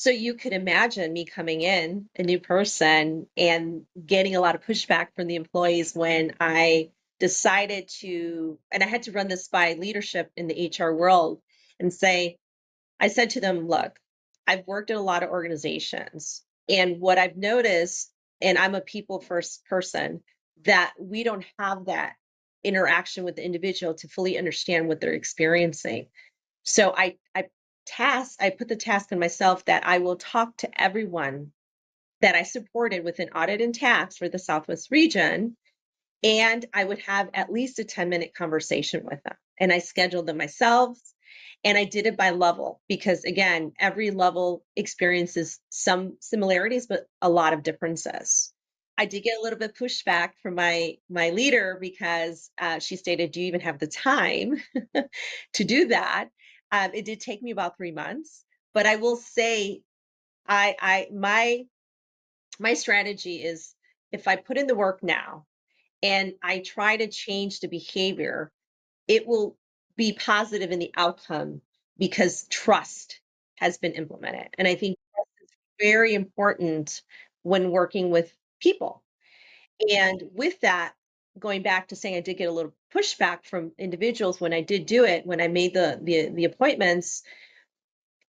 So you could imagine me coming in, a new person, and getting a lot of pushback from the employees when I decided to, and I had to run this by leadership in the HR world and say, I said to them, look, I've worked in a lot of organizations, and what I've noticed, and I'm a people first person, that we don't have that interaction with the individual to fully understand what they're experiencing. So I put the task on myself that I will talk to everyone that I supported within audit and tax for the Southwest region, and I would have at least a 10-minute conversation with them. And I scheduled them myself, and I did it by level because, again, every level experiences some similarities, but a lot of differences. I did get a little bit pushback from my leader because she stated, "Do you even have the time to do that?" It did take me about 3 months, but I will say, my strategy is if I put in the work now and I try to change the behavior, it will be positive in the outcome because trust has been implemented. And I think trust is very important when working with people. And with that, going back to saying I did get a little pushback from individuals when I did do it, when I made the appointments.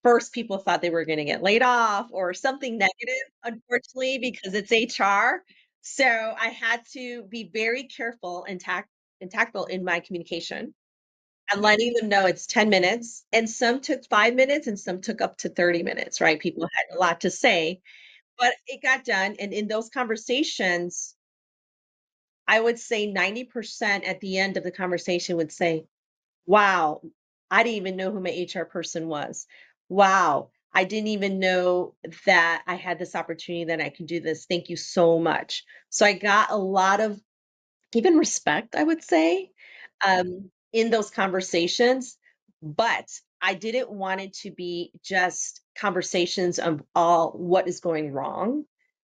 First, people thought they were gonna get laid off or something negative, unfortunately, because it's HR. So I had to be very careful and tactful in my communication and letting them know it's 10 minutes, and some took 5 minutes and some took up to 30 minutes, right? People had a lot to say, but it got done, and in those conversations, I would say 90% at the end of the conversation would say, wow, I didn't even know who my HR person was. Wow, I didn't even know that I had this opportunity that I could do this. Thank you so much. So I got a lot of even respect, I would say, in those conversations, but I didn't want it to be just conversations of all what is going wrong.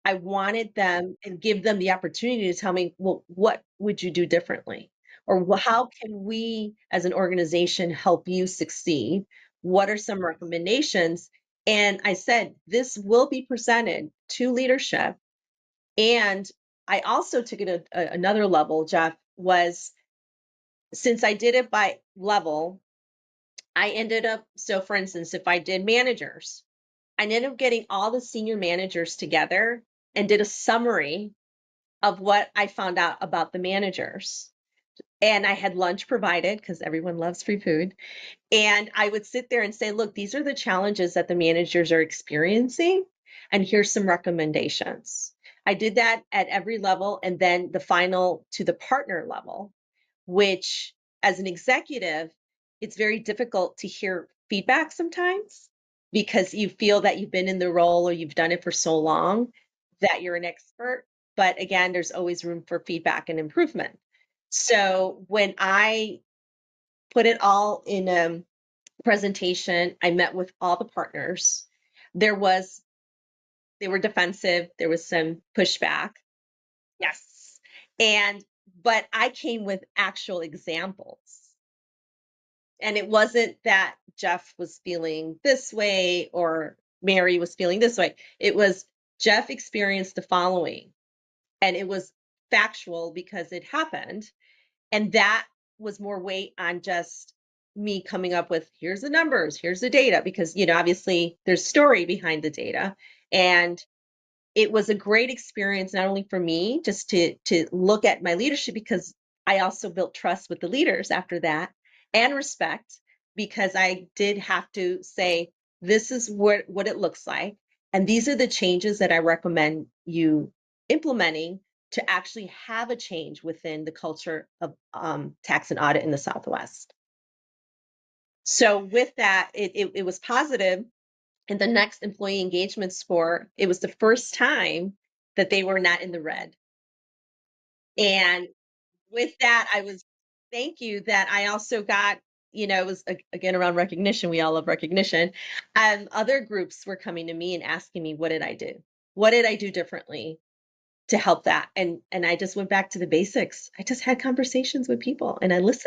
I wanted them and give them the opportunity to tell me, well, what would you do differently? Or how can we as an organization help you succeed? What are some recommendations? And I said, this will be presented to leadership. And I also took it another level, Jeff, was since I did it by level, I ended up, so for instance, if I did managers, I ended up getting all the senior managers together and did a summary of what I found out about the managers. And I had lunch provided because everyone loves free food. And I would sit there and say, look, these are the challenges that the managers are experiencing. And here's some recommendations. I did that at every level. And then the final to the partner level, which as an executive, it's very difficult to hear feedback sometimes because you feel that you've been in the role or you've done it for so long that you're an expert. But again, there's always room for feedback and improvement. So when I put it all in a presentation, I met with all the partners. There was, they were defensive, there was some pushback. Yes. And, but I came with actual examples. And it wasn't that Jeff was feeling this way or Mary was feeling this way. It was Jeff experienced the following, and it was factual because it happened. And that was more weight on just me coming up with here's the numbers, here's the data, because, obviously there's story behind the data. And it was a great experience, not only for me, just to look at my leadership, because I also built trust with the leaders after that and respect, because I did have to say, this is what it looks like. And these are the changes that I recommend you implementing to actually have a change within the culture of tax and audit in the Southwest. So with that, it was positive. And the next employee engagement score, it was the first time that they were not in the red. And with that, thank you, that I also got, it was again around recognition. We all love recognition. Other groups were coming to me and asking me, what did I do? What did I do differently to help that? And I just went back to the basics. I just had conversations with people and I listened.